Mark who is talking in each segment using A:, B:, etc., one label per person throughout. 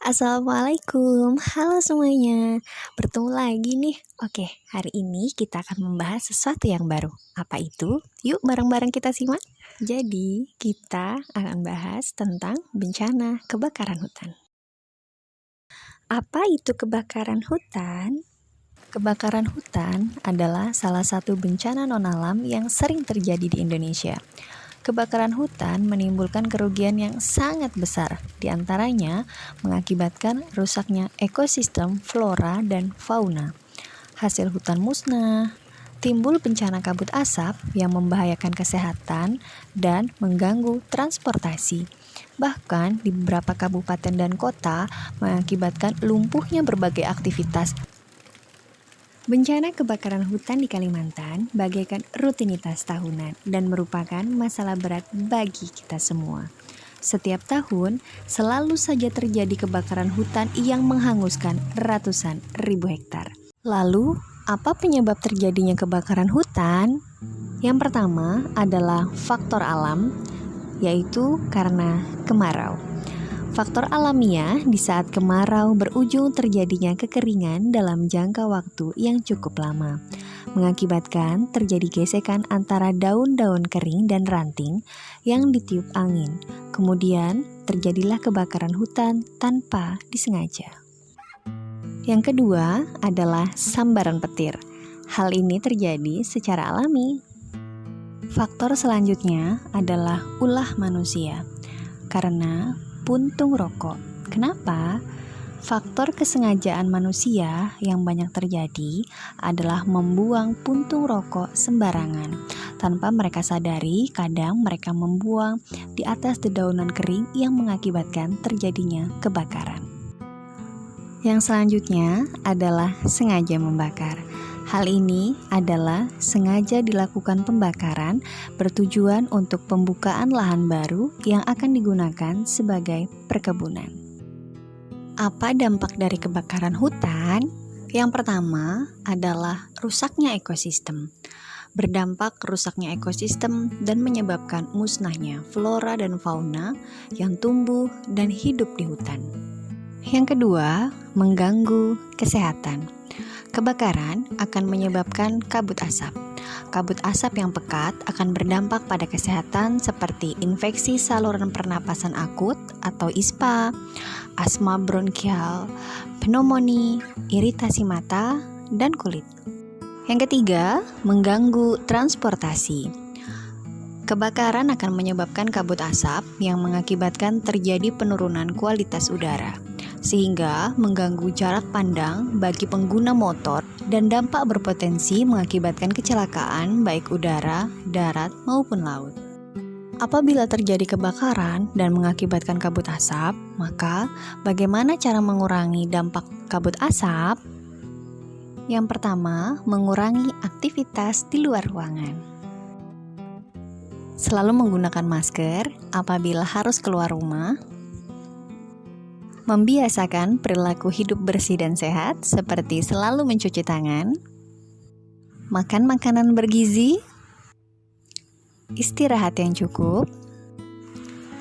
A: Assalamualaikum, halo semuanya. Bertemu lagi nih. Oke, hari ini kita akan membahas sesuatu yang baru. Apa itu? Yuk bareng-bareng kita simak. Jadi, kita akan bahas tentang bencana kebakaran hutan. Apa itu kebakaran hutan? Kebakaran hutan adalah salah satu bencana non-alam yang sering terjadi di Indonesia. Kebakaran hutan menimbulkan kerugian yang sangat besar, diantaranya mengakibatkan rusaknya ekosistem flora dan fauna. Hasil hutan musnah, timbul bencana kabut asap yang membahayakan kesehatan dan mengganggu transportasi. Bahkan di beberapa kabupaten dan kota mengakibatkan lumpuhnya berbagai aktivitas. Bencana kebakaran hutan di Kalimantan bagaikan rutinitas tahunan dan merupakan masalah berat bagi kita semua. Setiap tahun, selalu saja terjadi kebakaran hutan yang menghanguskan ratusan ribu hektar. Lalu, apa penyebab terjadinya kebakaran hutan? Yang pertama adalah faktor alam, yaitu karena kemarau. Faktor alamiah di saat kemarau berujung terjadinya kekeringan dalam jangka waktu yang cukup lama, mengakibatkan terjadi gesekan antara daun-daun kering dan ranting yang ditiup angin. Kemudian terjadilah kebakaran hutan tanpa disengaja. Yang kedua adalah sambaran petir. Hal ini terjadi secara alami. Faktor selanjutnya adalah ulah manusia. Karena puntung rokok. Kenapa? Faktor kesengajaan manusia yang banyak terjadi adalah membuang puntung rokok sembarangan. Tanpa mereka sadari, kadang mereka membuang di atas dedaunan kering yang mengakibatkan terjadinya kebakaran. Yang selanjutnya adalah sengaja membakar. Hal ini adalah sengaja dilakukan pembakaran bertujuan untuk pembukaan lahan baru yang akan digunakan sebagai perkebunan. Apa dampak dari kebakaran hutan? Yang pertama adalah rusaknya ekosistem. Berdampak rusaknya ekosistem dan menyebabkan musnahnya flora dan fauna yang tumbuh dan hidup di hutan. Yang kedua, mengganggu kesehatan. Kebakaran akan menyebabkan kabut asap. Kabut asap yang pekat akan berdampak pada kesehatan seperti infeksi saluran pernapasan akut atau ISPA, asma bronkial, pneumonia, iritasi mata, dan kulit. Yang ketiga, mengganggu transportasi. Kebakaran akan menyebabkan kabut asap yang mengakibatkan terjadi penurunan kualitas udara, sehingga mengganggu jarak pandang bagi pengguna motor dan dampak berpotensi mengakibatkan kecelakaan baik udara, darat, maupun laut. Apabila terjadi kebakaran dan mengakibatkan kabut asap, maka bagaimana cara mengurangi dampak kabut asap? Yang pertama, mengurangi aktivitas di luar ruangan. Selalu menggunakan masker apabila harus keluar rumah. Membiasakan perilaku hidup bersih dan sehat seperti selalu mencuci tangan, makan makanan bergizi, istirahat yang cukup,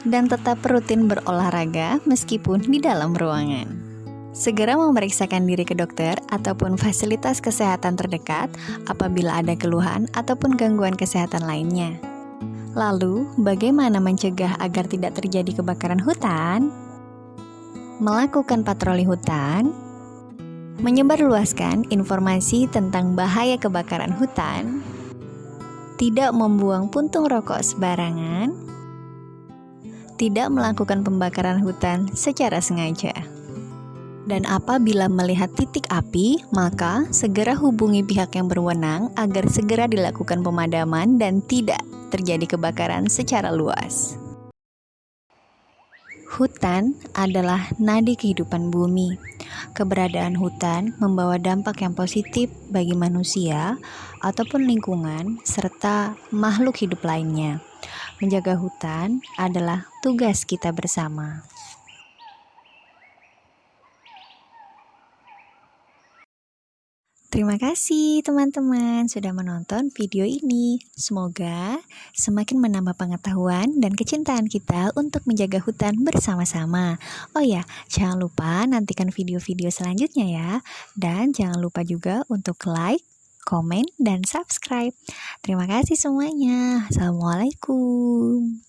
A: dan tetap rutin berolahraga meskipun di dalam ruangan. Segera memeriksakan diri ke dokter ataupun fasilitas kesehatan terdekat apabila ada keluhan ataupun gangguan kesehatan lainnya. Lalu, bagaimana mencegah agar tidak terjadi kebakaran hutan? Melakukan patroli hutan, menyebarluaskan informasi tentang bahaya kebakaran hutan, tidak membuang puntung rokok sembarangan, tidak melakukan pembakaran hutan secara sengaja. Dan apabila melihat titik api, maka segera hubungi pihak yang berwenang agar segera dilakukan pemadaman dan tidak terjadi kebakaran secara luas. Hutan adalah nadi kehidupan bumi. Keberadaan hutan membawa dampak yang positif bagi manusia ataupun lingkungan serta makhluk hidup lainnya. Menjaga hutan adalah tugas kita bersama. Terima kasih teman-teman sudah menonton video ini. Semoga semakin menambah pengetahuan dan kecintaan kita untuk menjaga hutan bersama-sama. Oh ya, jangan lupa nantikan video-video selanjutnya ya. Dan jangan lupa juga untuk like, komen, dan subscribe. Terima kasih semuanya. Assalamualaikum.